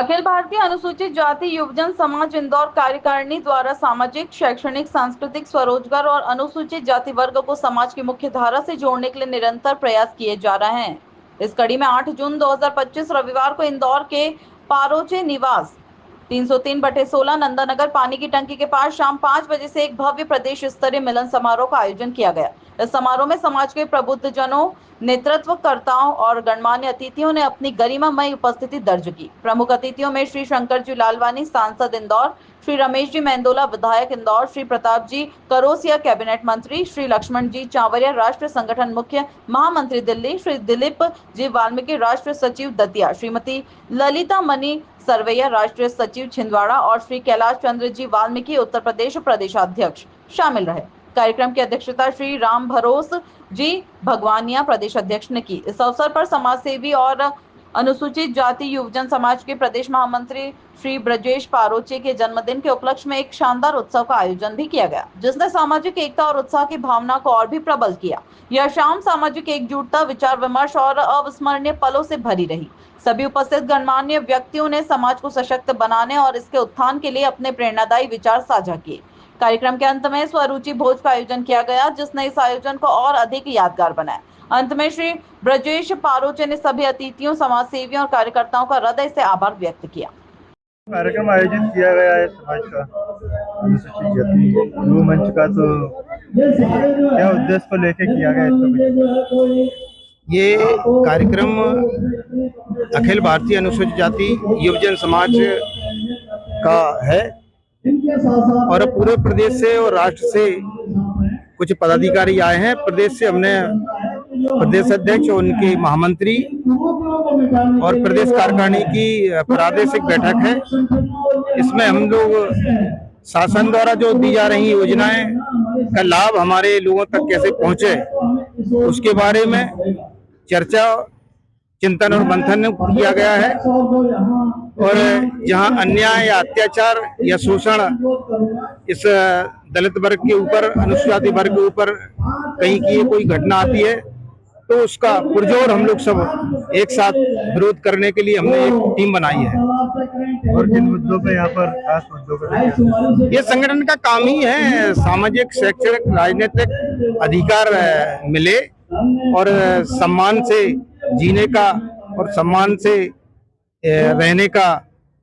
अखिल भारतीय अनुसूचित जाति युवजन समाज इंदौर कार्यकारिणी द्वारा सामाजिक, शैक्षणिक, सांस्कृतिक, स्वरोजगार और अनुसूचित जाति वर्ग को समाज की मुख्य धारा से जोड़ने के लिए निरंतर प्रयास किए जा रहे हैं। इस कड़ी में 8 जून 2025 रविवार को इंदौर के पारोचे निवास 303/16 नंदानगर पानी की टंकी के पास शाम 5 बजे से एक भव्य प्रदेश स्तरीय मिलन समारोह का आयोजन किया गया। इस समारोह में समाज के प्रबुद्धजनों, नेतृत्वकर्ताओं और गणमान्य अतिथियों ने अपनी गरिमामय उपस्थिति दर्ज की। प्रमुख अतिथियों में श्री शंकर जी लालवानी, सांसद इंदौर, श्री रमेश जी मेंदोला, विधायक इंदौर, श्री प्रताप जी करोसिया, कैबिनेट मंत्री, श्री लक्ष्मण जी चावरिया, राष्ट्रीय संगठन मुख्य महामंत्री दिल्ली, श्री दिलीप जी वाल्मीकि, राष्ट्रीय सचिव दतिया, श्रीमती ललिता मनी सरवैया, राष्ट्रीय सचिव छिंदवाड़ा और श्री कैलाश चंद्र जी वाल्मीकि, उत्तर प्रदेश प्रदेशाध्यक्ष शामिल रहे। कार्यक्रम की अध्यक्षता श्री राम भरोस जी भगवानिया, प्रदेश अध्यक्ष ने की। इस अवसर पर समाज सेवी और अनुसूचित जाति युवजन समाज के प्रदेश महामंत्री श्री ब्रजेश पारोचे के जन्मदिन के उपलक्ष्य में एक शानदार उत्सव का आयोजन भी किया गया, जिसने सामाजिक एकता और उत्साह की भावना को और भी प्रबल किया। यह शाम सामाजिक एकजुटता, विचार विमर्श और अविस्मरणीय पलों से भरी रही। सभी उपस्थित गणमान्य व्यक्तियों ने समाज को सशक्त बनाने और इसके उत्थान के लिए अपने प्रेरणादायी विचार साझा किए। कार्यक्रम के अंत में स्वरुचि भोज का आयोजन किया गया, जिसने इस आयोजन को और अधिक यादगार बनाया। अंत में श्री ब्रजेश पारोचे ने सभी अतिथियों, समाज सेवियों और कार्यकर्ताओं का हृदय से आभार व्यक्त किया। कार्यक्रम आयोजित किया गया है समाज का अनुसूचित जाति युवा मंच का, तो क्या उद्देश्य को लेकर किया गया इसका? ये कार्यक्रम अखिल भारतीय अनुसूचित जाति युवजन समाज का है और पूरे प्रदेश से और राष्ट्र से कुछ पदाधिकारी आए हैं। प्रदेश से हमने प्रदेश अध्यक्ष, उनके महामंत्री और प्रदेश कार्यकारिणी की प्रादेशिक बैठक है। इसमें हम लोग शासन द्वारा जो दी जा रही योजनाएं का लाभ हमारे लोगों तक कैसे पहुंचे, उसके बारे में चर्चा, चिंतन और मंथन किया गया है। और जहां अन्याय या अत्याचार या शोषण इस दलित वर्ग के ऊपर, अनुसूचित जाति वर्ग के ऊपर कहीं की कोई घटना आती है, तो उसका पुरजोर हम लोग सब एक साथ विरोध करने के लिए हमने एक टीम बनाई है। और जिन मुद्दों पे यहाँ पर खास मुद्दों पर ये संगठन का काम ही है, सामाजिक, शैक्षणिक, राजनीतिक अधिकार मिले और सम्मान से जीने का और सम्मान से रहने का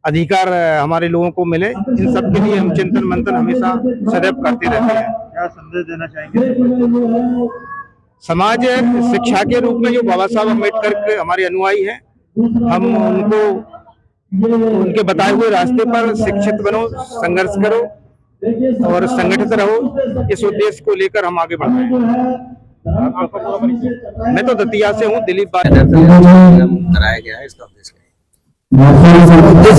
अधिकार हमारे लोगों को मिले। इन सब के लिए हम चिंतन मंथन हमेशा सदैव करते रहते हैं। क्या संदेश देना चाहेंगे? समाज शिक्षा के रूप में जो बाबा साहब अम्बेडकर के हमारे अनुयायी हैं, हम उनको उनके बताए हुए रास्ते पर शिक्षित बनो, संघर्ष करो और संगठित रहो, इस उद्देश्य को लेकर हम आगे बढ़ रहे हैं। मैं तो दतिया से हूँ, दिलीप कराया गया है। इसका उद्देश्य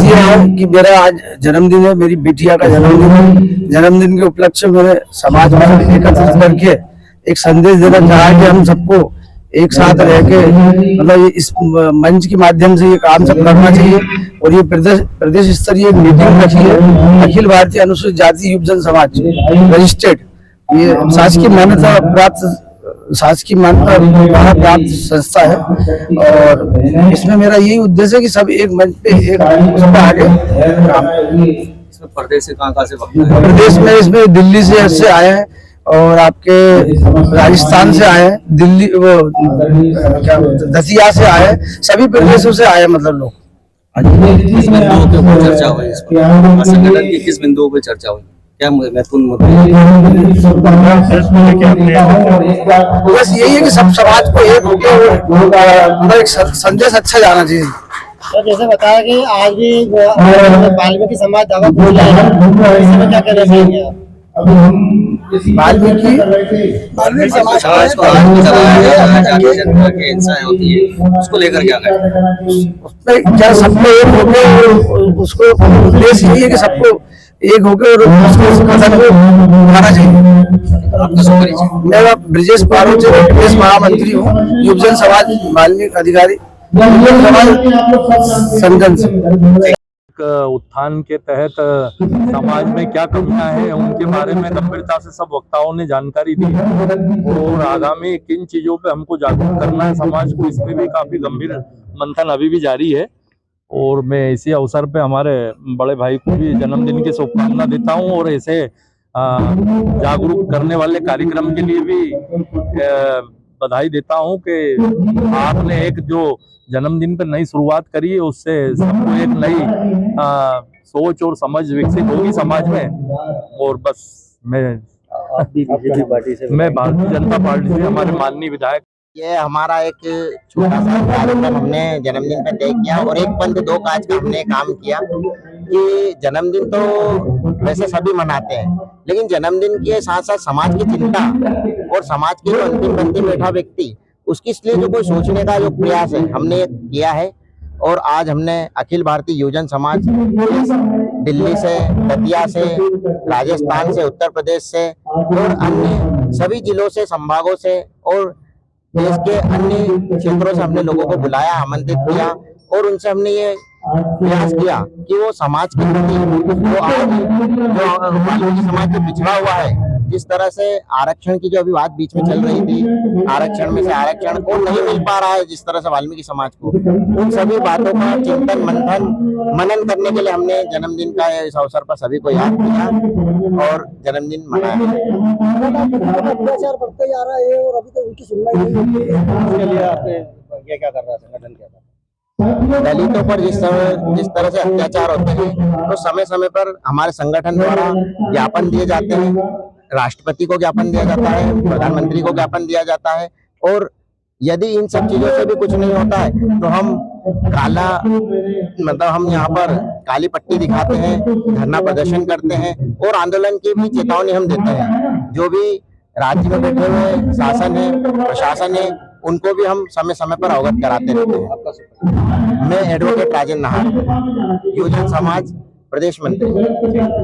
ये है कि मेरा आज जन्मदिन है, मेरी बिटिया का जन्मदिन है। जन्मदिन के उपलक्ष्य में समाज में एकत्रित करके एक संदेश देना चाहा कि हम सबको एक साथ रह के मतलब इस मंच के माध्यम से ये काम सब करना चाहिए। और ये प्रदेश स्तरीय मीटिंग रखी है अखिल भारतीय अनुसूचित जाति युवजन समाज रजिस्टर्ड, ये शासकीय मान्यता प्राप्त संस्था है। और इसमें मेरा यही उद्देश्य है कि सब एक मंच पे एक आगे काम। प्रदेश से कहाँ से प्रदेश में इसमें दिल्ली से आए हैं और आपके राजस्थान से आए हैं, दिल्ली वो क्या दतिया से आए हैं, सभी प्रदेशों से आए मतलब लोग। किस बिंदुओं के ऊपर चर्चा हुई इस पर? संगठन की किस बिंदुओं पर चर्चा हुई? क्या महत्वपूर्ण मुद्दे? बस यही है कि सब समाज को एक होकर एक संदेश अच्छा जाना चाहिए। तो जैसे बताया कि आज भी वाल्मीकि समाज दावा बोल रहा है, इसमें क्या कहना चाहेंगे आप? वाल्मीकि समाज को आगे चलाया गया, जाति जनता की हिंसा होती है, उसको लेकर क्या करें? उसमें क्या सबको एक होकर उसको उद्देश्य यही है कि सबको एक होकर कथन को उठाना चाहिए। आपका शुक्रिया। मैं ब्रजेश पारोचे, प्रदेश महामंत्री हूँ, युवजन समाज वाल्मीकि अधिकारी संगठन से। उत्थान के तहत समाज में क्या कमियां हैं उनके बारे में गंभीरता से सब वक्ताओं ने जानकारी दी और आगामी किन चीजों पे हमको जागरूक करना है समाज को, इसमें भी काफी गंभीर मंथन अभी भी जारी है। और मैं इसी अवसर पे हमारे बड़े भाई को भी जन्मदिन की शुभकामना देता हूँ और ऐसे जागरूक करने वाले कार्यक्रम के लिए भी बधाई देता हूँ कि आपने एक जो जन्मदिन पर नई शुरुआत करी है उससे सबको एक नई सोच और समझ विकसित होगी समाज में। और बस मैं बीजेपी पार्टी से भारतीय जनता पार्टी से हमारे माननीय विधायक ये हमारा एक छोटा सा कार्यक्रम हमने जन्मदिन पर तय किया और एक पंथ दो काज का हमने काम किया कि जन्मदिन तो वैसे सभी मनाते हैं, लेकिन जन्मदिन के साथ साथ समाज की चिंता और समाज के जो अंतिम पंक्ति में बैठा व्यक्ति उसकी इसलिए जो कोई सोचने का जो प्रयास है हमने किया है। और आज हमने अखिल भारतीय युवजन समाज दिल्ली से, दतिया से, राजस्थान से, उत्तर प्रदेश से और अन्य सभी जिलों से, संभागों से और देश के अन्य क्षेत्रों से हमने लोगों को बुलाया, आमंत्रित किया और उनसे हमने ये प्रयास किया कि वो समाज के प्रति वो आज जो वाल्मीकि समाज जो पिछड़ा हुआ है, जिस तरह से आरक्षण की जो अभी बात बीच में चल रही थी, आरक्षण में से आरक्षण को नहीं मिल पा रहा है जिस तरह से वाल्मीकि समाज को, उन सभी बातों का चिंतन मनन करने के लिए हमने जन्मदिन का इस अवसर पर सभी को याद किया और जन्मदिन मनाया। अत्याचार बढ़ते जा रहा है और अभी तक उनकी सुनवाई नहीं होती है। इसके लिए आपने ये क्या कर रहा है, संगठन क्या कर रहा है? दलितों पर जिस तरह से अत्याचार होते हैं तो समय समय पर हमारे संगठन द्वारा ज्ञापन दिए जाते हैं, राष्ट्रपति को ज्ञापन दिया जाता है, प्रधानमंत्री को ज्ञापन दिया जाता है और यदि इन सब चीजों से भी कुछ नहीं होता है तो हम हम यहाँ पर काली पट्टी दिखाते हैं, धरना प्रदर्शन करते हैं और आंदोलन की भी चेतावनी हम देते हैं। जो भी राज्य में बैठे हुए शासन है, प्रशासन है, उनको भी हम समय समय पर अवगत कराते रहते हैं। मैं एडवोकेट राजेंद्र नाहर, युवजन समाज प्रदेश मंत्री।